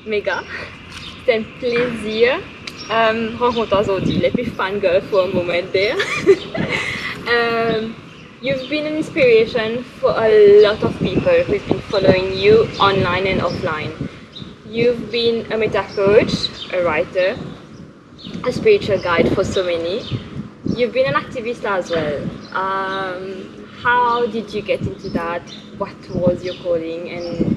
Megha, c'est un plaisir rencontrer aujourd'hui. Let me fangirl for a moment there. You've been an inspiration for a lot of people who've been following you online and offline. You've been a meta coach, a writer, a spiritual guide for so many. You've been an activist as well. How did you get into that? What was your calling, and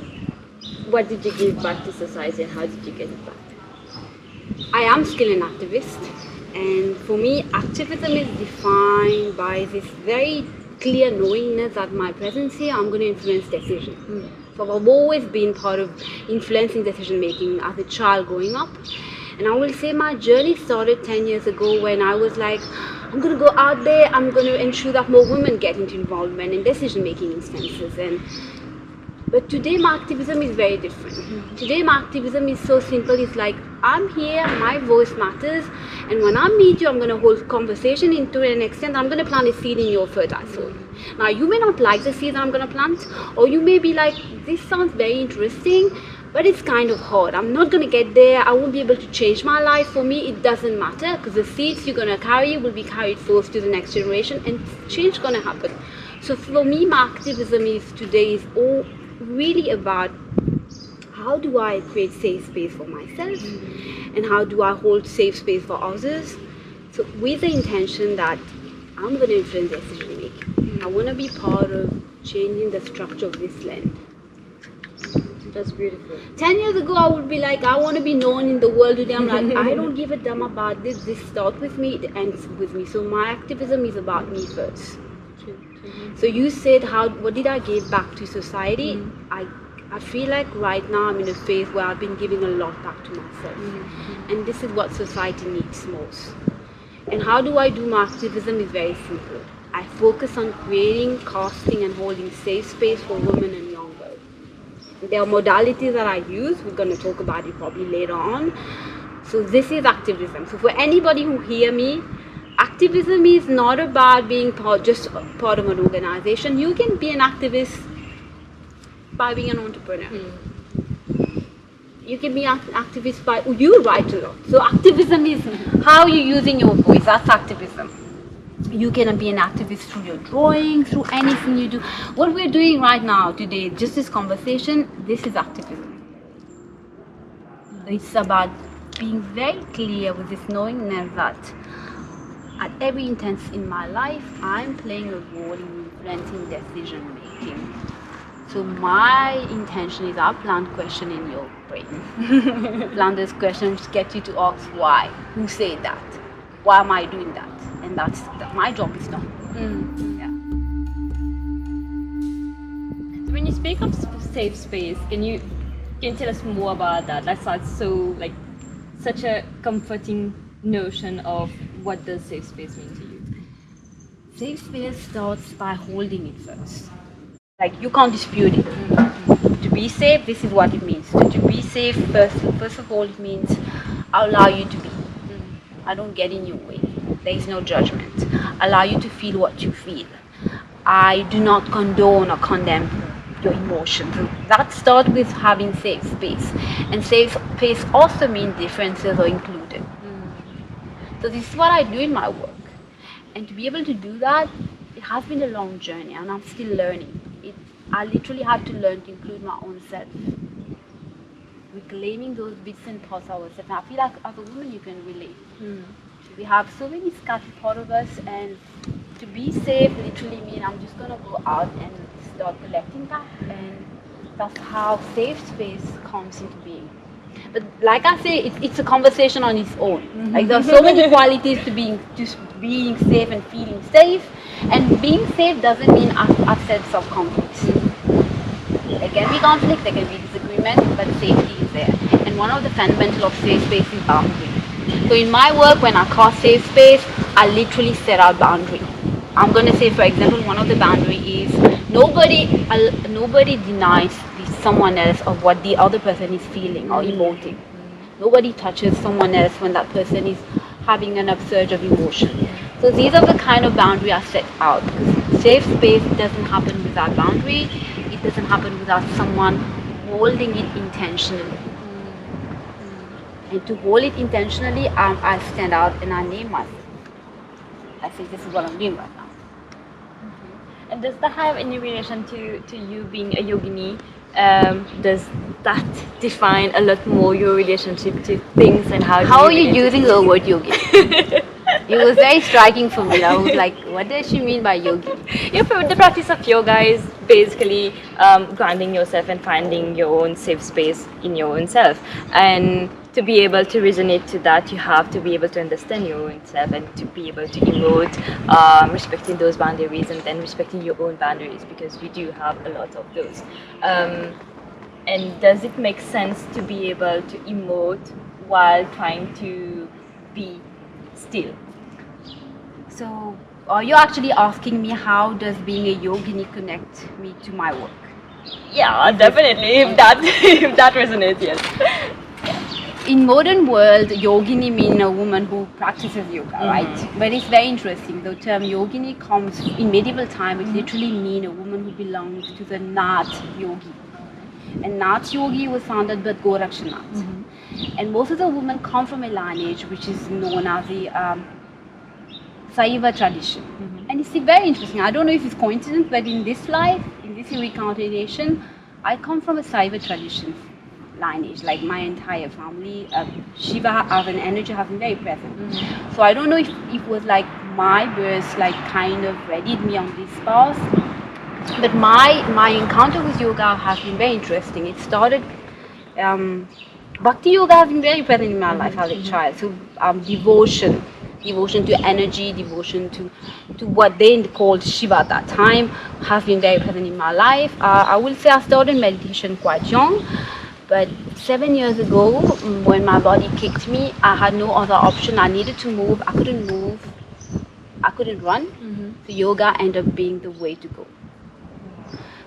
what did you give back to society, and how did you get it back? I am still an activist, and for me, activism is defined by this very clear knowingness that my presence here, I'm going to influence decision. So I've always been part of influencing decision making as a child growing up. And I will say my journey started 10 years ago when I was like, I'm going to go out there, I'm going to ensure that more women get into involvement in decision making instances. But today my activism is very different. Today my activism is so simple. It's like, I'm here, my voice matters, and when I meet you, I'm going to hold conversation into an extent I'm going to plant a seed in your fertile soul. Now you may not like the seed that I'm going to plant, or you may be like, this sounds very interesting, but it's kind of hard. I'm not going to get there. I won't be able to change my life. For me, it doesn't matter, because the seeds you're going to carry will be carried forth to the next generation, and change is going to happen. So for me, my activism today is all really about how do I create safe space for myself, and how do I hold safe space for others. So with the intention that I'm going to influence decision making. I want to be part of changing the structure of this land. That's beautiful. 10 years ago, I would be like, I want to be known in the world today. I'm like, I don't give a damn about this. This starts with me, it ends with me. So my activism is about me first. So you said, what did I give back to society? I feel like right now I'm in a phase where I've been giving a lot back to myself. And this is what society needs most. And how do I do my activism is very simple. I focus on creating, casting and holding safe space for women and young girls. There are modalities that I use. We're going to talk about it probably later on. So this is activism. So for anybody who hear me, activism is not about being just part of an organization. You can be an activist by being an entrepreneur. You can be an activist by, you write a lot. So activism is how you're using your voice. That's activism. You can be an activist through your drawing, through anything you do. What we're doing right now today, just this conversation, this is activism. It's about being very clear with this knowingness that at every instance in my life, I'm playing a role in influencing decision making. So my intention is I'll plant question in your brain. Plant those questions, get you to ask why. Who said that? Why am I doing that? And that's my job is done. Yeah. So when you speak of safe space, can you tell us more about that? That sounds so like such a comforting notion of what does safe space mean to you? Safe space starts by holding it first. Like you can't dispute it. To be safe, this is what it means. So to be safe, first of all, it means I allow you to be. I don't get in your way. There is no judgment. I allow you to feel what you feel. I do not condone or condemn your emotions. So that starts with having safe space. And safe space also means differences are included. So this is what I do in my work. And to be able to do that, it has been a long journey and I'm still learning. I literally had to learn to include my own self. Reclaiming those bits and parts of ourselves. And I feel like as a woman you can relate. We have so many scattered part of us, and to be safe literally means I'm just going to go out and start collecting that, and that's how safe space comes into being. But like I say, it's a conversation on its own. Like there are so many qualities to being safe and feeling safe, and being safe doesn't mean absence of conflicts. There can be conflict, there can be disagreement, but safety is there. And one of the fundamentals of safe space is boundary. So in my work, when I cast safe space, I literally set out boundary. I'm going to say, for example, one of the boundary is nobody denies someone else of what the other person is feeling or emoting. Nobody touches someone else when that person is having an upsurge of emotion. So these are the kind of boundary I set out. Safe space doesn't happen without boundary. It doesn't happen without someone holding it intentionally. And to hold it intentionally, I stand out and I name myself. I say, this is what I'm doing right now. And does that have any relation to you being a yogini? Does that define a lot more your relationship to things and How are you relate to using things? the word yogi? It was very striking for me. I was like, what does she mean by yogi? The practice of yoga is basically grounding yourself and finding your own safe space in your own self. And to be able to resonate to that, you have to be able to understand your own self and to be able to emote, respecting those boundaries and then respecting your own boundaries, because we do have a lot of those. And does it make sense to be able to emote while trying to be still? So, are you actually asking me how does being a yogini connect me to my work? Yeah, definitely. If that resonates, yes. In modern world, yogini means a woman who practices yoga, right? But it's very interesting. The term yogini comes in medieval time. It literally means a woman who belongs to the Nath yogi. And Nath yogi was founded by Gorakshanath. And most of the women come from a lineage which is known as the Saiva tradition. And it's very interesting. I don't know if it's coincidence, but in this life, in this reincarnation, I come from a Saiva tradition lineage. Like my entire family, Shiva as an energy has been very present. So I don't know if it was like my birth, like kind of readied me on this path. But my encounter with yoga has been very interesting. It started. Bhakti yoga has been very present in my life as a child. So devotion to energy, devotion to what they called Shiva at that time has been very present in my life. I will say I started meditation quite young, but 7 years ago, when my body kicked me, I had no other option. I needed to move. I couldn't move. I couldn't run. So yoga ended up being the way to go.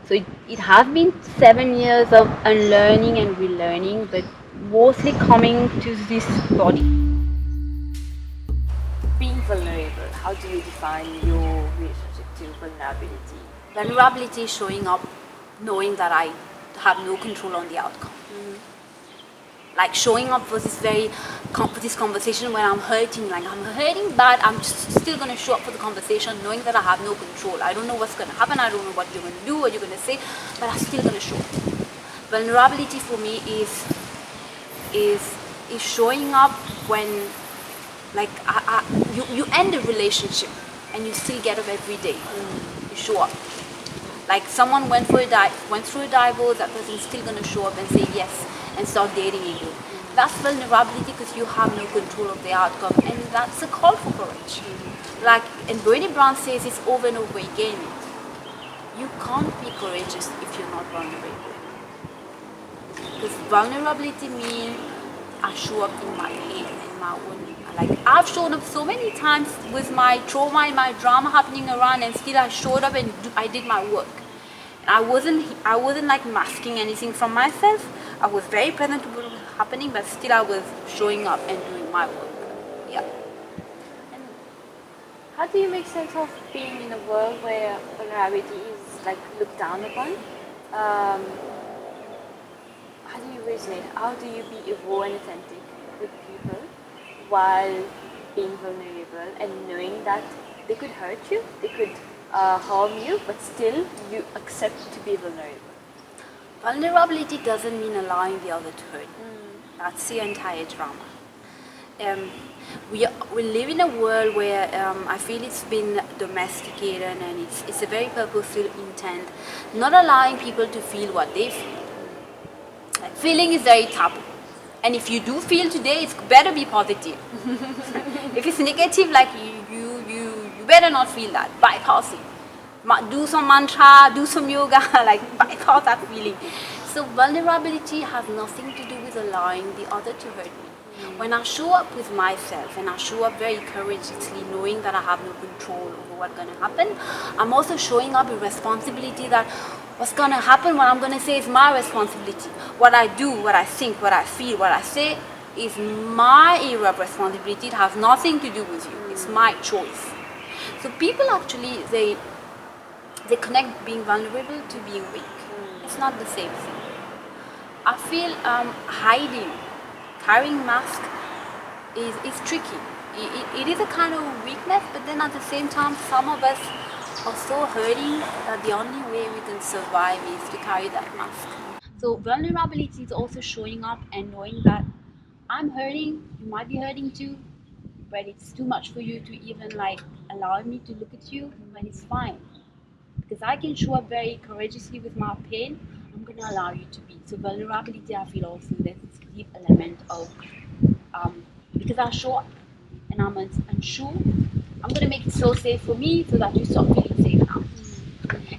So it has been 7 years of unlearning and relearning, but mostly coming to this body. Being vulnerable, how do you define your relationship to vulnerability? Vulnerability is showing up knowing that I have no control on the outcome. Like showing up for this this conversation when I'm hurting, like I'm hurting bad, I'm just still going to show up for the conversation knowing that I have no control. I don't know what's going to happen, I don't know what you're going to do, what you're going to say, but I'm still going to show up. Vulnerability for me is showing up when like you end a relationship and you still get up every day. You show up. Like someone went through a divorce, that person's still going to show up and say yes and start dating again. That's vulnerability because you have no control of the outcome, and that's a call for courage. Like, and Bernie Brown says this over and over again. You can't be courageous if you're not vulnerable. Because vulnerability means I show up in my pain, in my own. Like I've shown up so many times with my trauma and my drama happening around, and still I showed up and I did my work. And I wasn't like masking anything from myself. I was very present to what was happening, but still I was showing up and doing my work. Yeah. And how do you make sense of being in a world where vulnerability is like looked down upon? How do you resonate? How do you be raw and authentic with people while being vulnerable and knowing that they could hurt you, they could harm you, but still you accept to be vulnerable? Vulnerability doesn't mean allowing the other to hurt. That's the entire drama. We live in a world where I feel it's been domesticated, and it's a very purposeful intent, not allowing people to feel what they feel. Like, feeling is very taboo. And if you do feel today, it's better be positive. If it's negative, like you better not feel that. Bypass it. Do some mantra, do some yoga, like bypass that feeling. So vulnerability has nothing to do with allowing the other to hurt me. When I show up with myself and I show up very courageously, knowing that I have no control over what's going to happen, I'm also showing up with responsibility that what's going to happen, what I'm going to say is my responsibility. What I do, what I think, what I feel, what I say is my area of responsibility. It has nothing to do with you. It's my choice. So people actually, they connect being vulnerable to being weak. It's not the same thing. I feel hiding carrying mask is tricky. It is a kind of weakness, but then at the same time, some of us are so hurting that the only way we can survive is to carry that mask. So vulnerability is also showing up and knowing that I'm hurting, you might be hurting too, but it's too much for you to even like allow me to look at you, and it's fine. Because I can show up very courageously with my pain, I'm gonna allow you to be. So vulnerability, I feel also there's this deep element of because I show up and I'm unsure, I'm gonna make it so safe for me so that you start feeling safe now.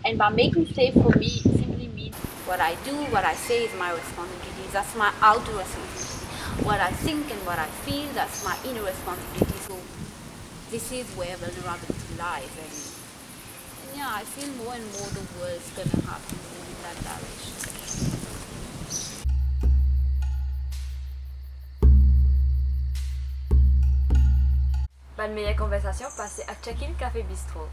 And by making safe for me, it simply means what I do, what I say is my responsibility. That's my outer responsibility. What I think and what I feel, that's my inner responsibility. So this is where vulnerability lies. And yeah, I feel more and more the world's gonna have to move in that direction. Bonne meilleure conversation, passez à check-in Café Bistrot.